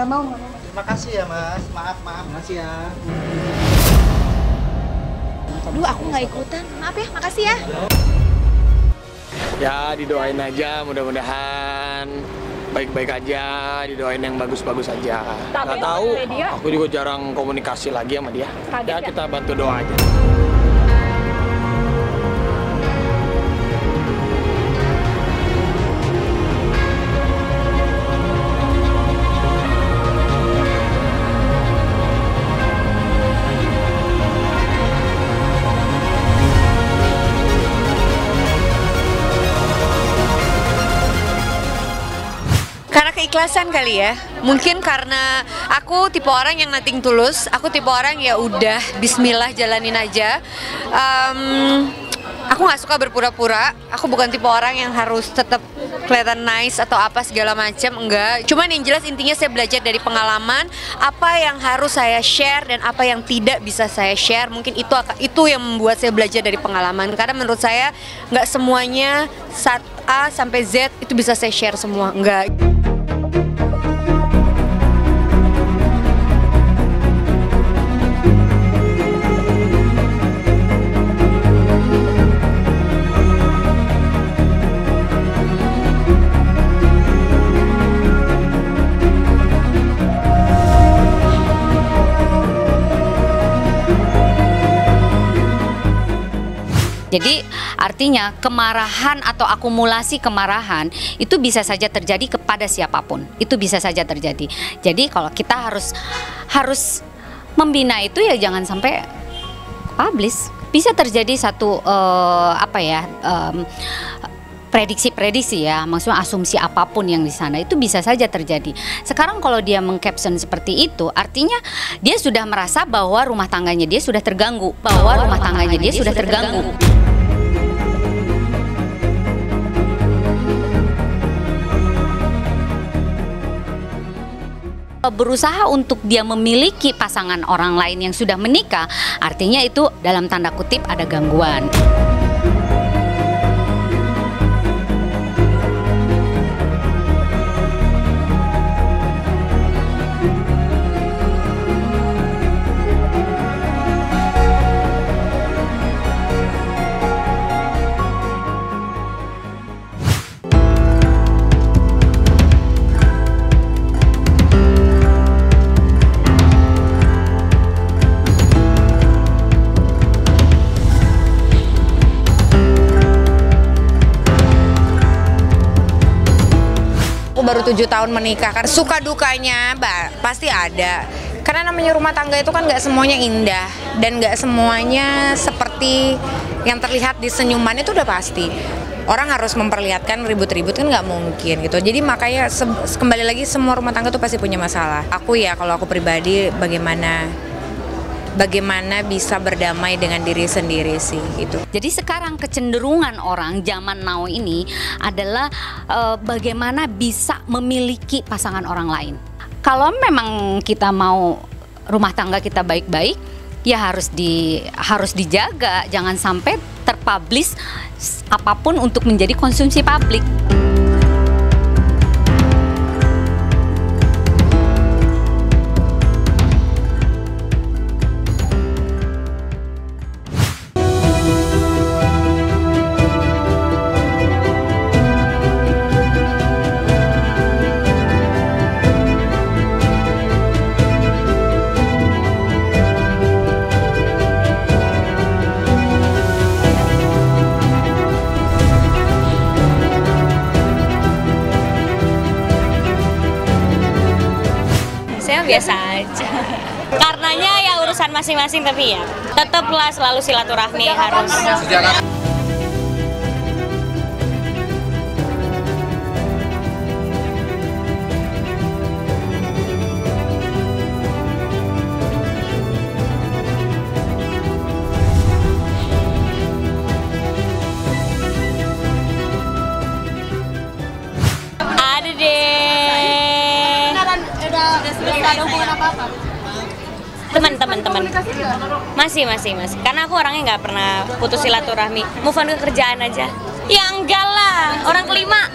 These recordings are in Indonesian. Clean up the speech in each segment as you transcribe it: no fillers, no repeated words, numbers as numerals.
mau. Terima kasih ya Mas, maaf. Makasih ya. Duh, aku nggak ikutan. Maaf ya, makasih ya. Ya didoain aja, mudah-mudahan baik-baik aja, didoain yang bagus-bagus aja. Nggak tahu, aku juga jarang komunikasi lagi sama dia. Ya kita bantu doa aja. Karena keikhlasan kali ya. Mungkin karena aku tipe orang yang nothing tulus. Aku tipe orang ya udah Bismillah jalanin aja. Aku nggak suka berpura-pura. Aku bukan tipe orang yang harus tetap kelihatan nice atau apa segala macam. Enggak. Cuman yang jelas intinya saya belajar dari pengalaman. Apa yang harus saya share dan apa yang tidak bisa saya share. Mungkin itu yang membuat saya belajar dari pengalaman. Karena menurut saya nggak semuanya saat A sampai Z itu bisa saya share semua. Enggak. Jadi artinya kemarahan atau akumulasi kemarahan itu bisa saja terjadi kepada siapapun. Itu bisa saja terjadi. Jadi kalau kita harus membina itu ya jangan sampai publish. Bisa terjadi satu prediksi-prediksi ya, maksudnya asumsi apapun yang di sana itu bisa saja terjadi. Sekarang kalau dia mengcaption seperti itu, artinya dia sudah merasa bahwa rumah tangganya dia sudah terganggu, Berusaha untuk dia memiliki pasangan orang lain yang sudah menikah, artinya itu dalam tanda kutip ada gangguan. Baru 7 tahun menikah, kan suka dukanya pasti ada. Karena namanya rumah tangga itu kan nggak semuanya indah dan nggak semuanya seperti yang terlihat di senyuman itu udah pasti. Orang harus memperlihatkan ribut-ribut kan nggak mungkin gitu. Jadi makanya kembali lagi semua rumah tangga tuh pasti punya masalah. Kalau aku pribadi bagaimana bisa berdamai dengan diri sendiri sih itu. Jadi sekarang kecenderungan orang zaman now ini adalah bagaimana bisa memiliki pasangan orang lain. Kalau memang kita mau rumah tangga kita baik-baik, ya harus dijaga, jangan sampai terpublish apapun untuk menjadi konsumsi publik. Biasa aja. Karenanya ya urusan masing-masing, tapi ya tetaplah selalu silaturahmi harus. Ada deh. Ada hubungan apa-apa? Teman-teman masih karena aku orangnya nggak pernah putus silaturahmi, move on ke kerjaan aja. Ya enggak lah, orang kelima.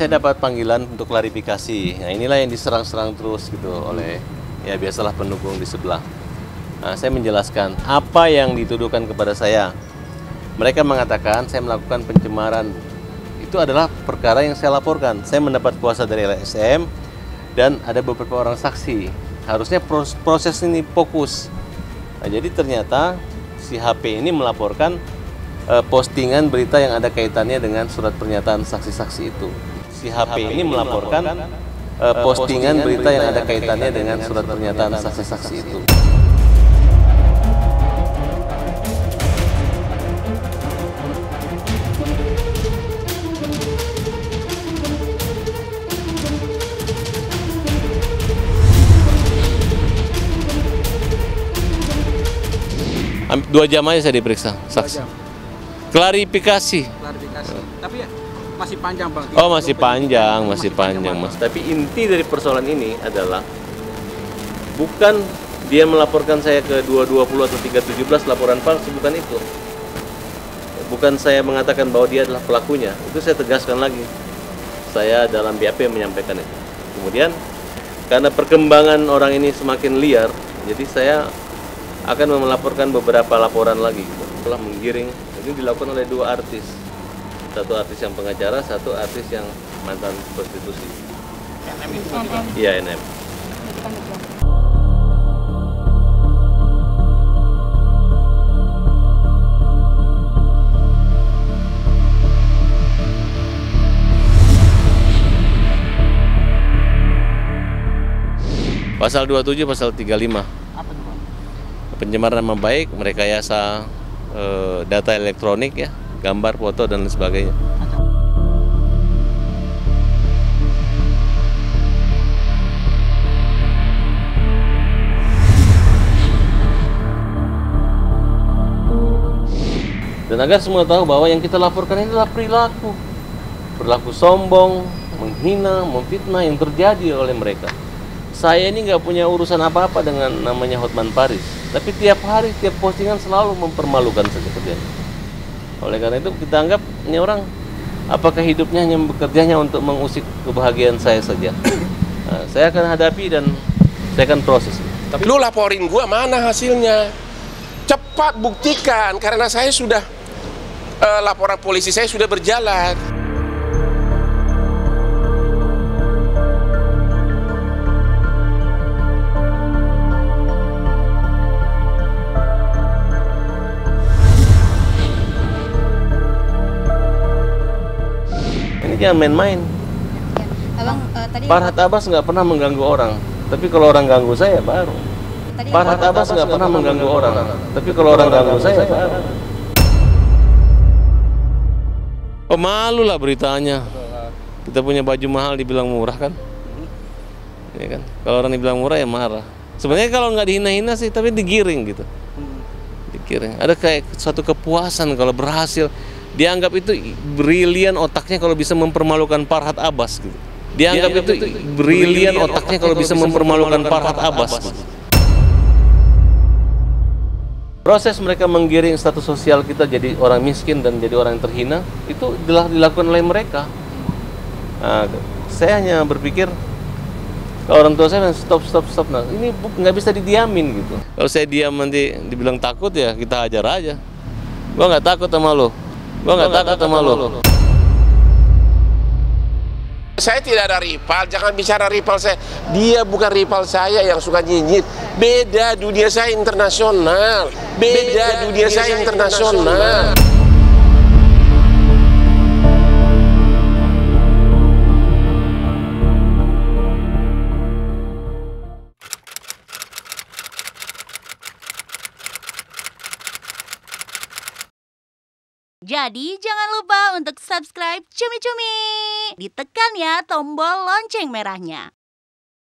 saya dapat panggilan untuk klarifikasi. Nah, inilah yang diserang-serang terus gitu oleh ya biasalah pendukung di sebelah. Nah, saya menjelaskan apa yang dituduhkan kepada saya. Mereka mengatakan saya melakukan pencemaran. Itu adalah perkara yang saya laporkan. Saya mendapat kuasa dari LSM dan ada beberapa orang saksi. Harusnya proses ini fokus. Nah, jadi ternyata si HP ini melaporkan postingan berita yang ada kaitannya dengan surat pernyataan saksi-saksi itu. Si HP ini melaporkan postingan berita yang ada kaitannya dengan surat pernyataan saksi-saksi itu. Dua jam aja saya diperiksa, saksi. Klarifikasi. Tapi ya, masih panjang Bang. Oh, masih panjang, Mas. Tapi inti dari persoalan ini adalah bukan dia melaporkan saya ke 220 atau 317 laporan palsu, bukan itu. Bukan saya mengatakan bahwa dia adalah pelakunya. Itu saya tegaskan lagi. Saya dalam BAP menyampaikan itu. Kemudian karena perkembangan orang ini semakin liar, jadi saya akan melaporkan beberapa laporan lagi gitu. Telah menggiring, ini dilakukan oleh dua artis. Satu artis yang pengacara, satu artis yang mantan prostitusi. NM itu juga? Iya, NM. Pasal 27, pasal 35. Pencemaran nama baik, merekayasa data elektronik ya, gambar, foto dan lain sebagainya. Dan agar semua tahu bahwa yang kita laporkan ini adalah perilaku sombong, menghina, memfitnah yang terjadi oleh mereka. Saya ini nggak punya urusan apa-apa dengan namanya Hotman Paris, tapi tiap hari, tiap postingan selalu mempermalukan saja kerjanya. Oleh karena itu kita anggap ini orang, apakah hidupnya hanya bekerjanya untuk mengusik kebahagiaan saya saja? Nah, saya akan hadapi dan saya akan proses. Tapi lu laporin gua, mana hasilnya? Cepat buktikan, karena saya sudah laporan polisi saya sudah berjalan. Jangan main-main. Farhad Abbas nggak pernah mengganggu orang, tapi kalau orang ganggu saya baru. Farhad Abbas nggak pernah mengganggu orang, tapi kalau orang ganggu saya baru. Oh, malu lah beritanya. Kita punya baju mahal dibilang murah kan? Ya kan? Kalau orang dibilang murah ya marah. Sebenarnya kalau nggak dihina-hina sih, tapi digiring gitu. Digiring. Ada kayak suatu kepuasan kalau berhasil. Dianggap itu brilian otaknya kalau bisa mempermalukan Farhad Abbas gitu. Dianggap itu brilian otaknya kalau bisa mempermalukan Farhad Abbas gitu. Proses mereka menggiring status sosial kita jadi orang miskin dan jadi orang yang terhina itu dilakukan oleh mereka. Nah, saya hanya berpikir kalau orang tua saya stop. Nah, ini nggak bisa didiamin gitu. Kalau saya diam nanti dibilang takut ya kita hajar aja. Gua nggak takut sama lo. Gua nggak takut sama lo. Saya tidak ada rival, jangan bicara rival saya. Dia bukan rival saya yang suka nyinyir. Beda dunia saya internasional. Beda dunia saya internasional. Jadi jangan lupa untuk subscribe Cumi Cumi. Ditekan ya tombol lonceng merahnya.